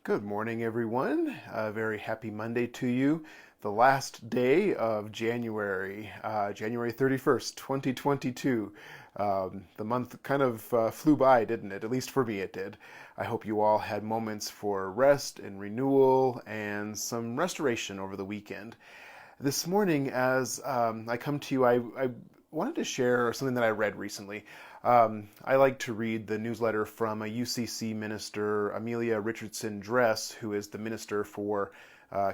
Good morning, everyone. A very happy Monday to you. The last day of January, January 31st, 2022. The month kind of flew by, didn't it? At least for me, it did. I hope you all had moments for rest and renewal and some restoration over the weekend. This morning, as I come to you, I wanted to share something that I read recently. I like to read the newsletter from a UCC minister, Amelia Richardson Dress, who is the minister for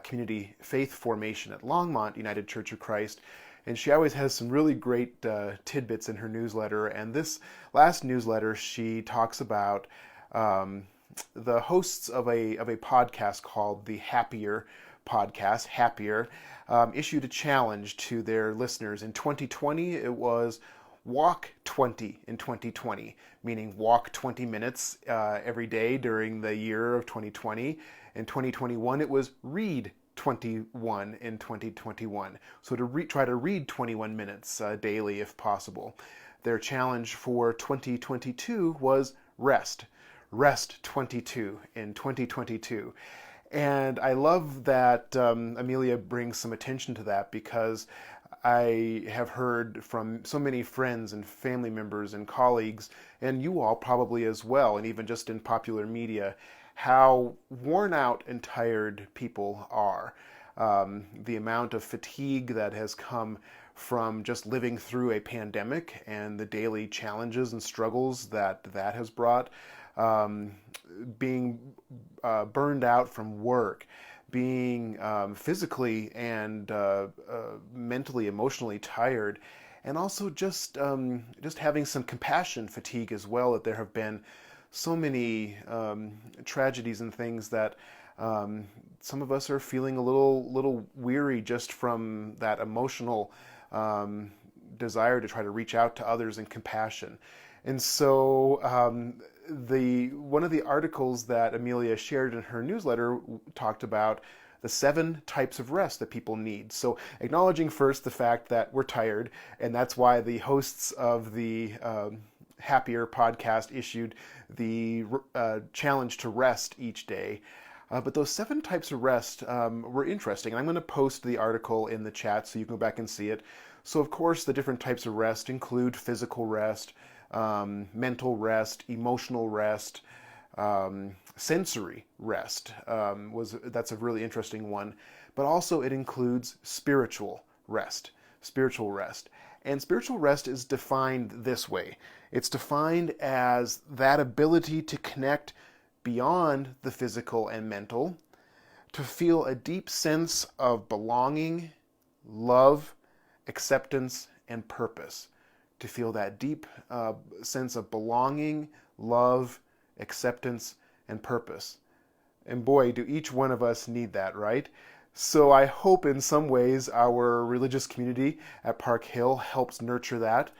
community faith formation at Longmont United Church of Christ. And she always has some really great tidbits in her newsletter. And this last newsletter, she talks about the hosts of a podcast called the Happier podcast, Happier, issued a challenge to their listeners. In 2020, it was Walk 20 in 2020, meaning walk 20 minutes every day during the year of 2020. In 2021, it was Read 21 in 2021. So to try to read 21 minutes daily if possible. Their challenge for 2022 was Rest 22 in 2022. And I love that Amelia brings some attention to that because I have heard from so many friends and family members and colleagues, and you all probably as well, and even just in popular media, how worn out and tired people are. The amount of fatigue that has come from just living through a pandemic and the daily challenges and struggles that has brought, being burned out from work, being physically and mentally, emotionally tired, and also just having some compassion fatigue as well. That there have been so many tragedies and things that some of us are feeling a little weary just from that emotional desire to try to reach out to others in compassion. And so one of the articles that Amelia shared in her newsletter talked about the 7 types of rest that people need. So acknowledging first the fact that we're tired, and that's why the hosts of the Happier podcast issued the challenge to rest each day. But those 7 types of rest were interesting. And I'm going to post the article in the chat so you can go back and see it. So of course the different types of rest include physical rest, mental rest, emotional rest, sensory rest. That's a really interesting one. But also it includes spiritual rest. And spiritual rest is defined this way. It's defined as that ability to connect beyond the physical and mental, to feel a deep sense of belonging, love, acceptance, and purpose. To feel that deep sense of belonging, love, acceptance, and purpose. And boy, do each one of us need that, right? So I hope in some ways our religious community at Park Hill helps nurture that.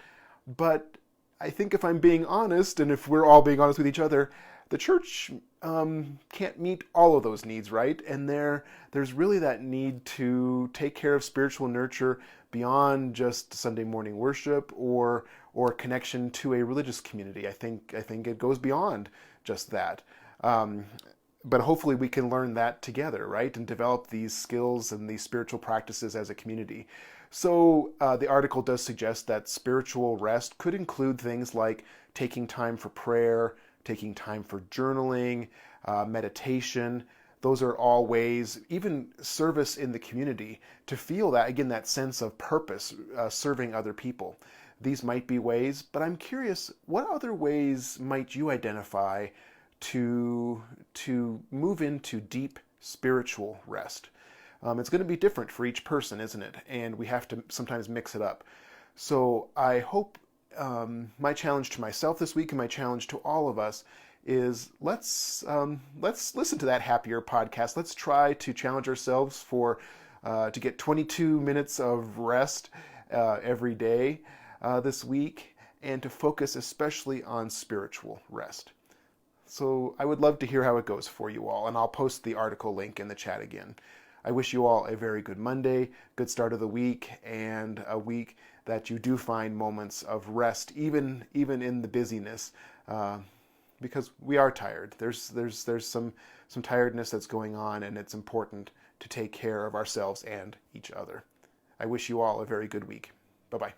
But I think if I'm being honest, and if we're all being honest with each other, the church can't meet all of those needs, right? And there's really that need to take care of spiritual nurture beyond just Sunday morning worship or connection to a religious community. I think it goes beyond just that. But hopefully we can learn that together, right? And develop these skills and these spiritual practices as a community. So the article does suggest that spiritual rest could include things like taking time for prayer, taking time for journaling, meditation. Those are all ways, even service in the community, to feel that, again, that sense of purpose, serving other people. These might be ways, but I'm curious, what other ways might you identify to move into deep spiritual rest? It's going to be different for each person, isn't it? And we have to sometimes mix it up. So I hope my challenge to myself this week and my challenge to all of us is let's listen to that Happier podcast. Let's try to challenge ourselves to get 22 minutes of rest every day this week, and to focus especially on spiritual rest. So I would love to hear how it goes for you all, and I'll post the article link in the chat again. I wish you all a very good Monday, good start of the week, and a week that you do find moments of rest, even in the busyness. because we are tired. There's some tiredness that's going on, and it's important to take care of ourselves and each other. I wish you all a very good week. Bye-bye.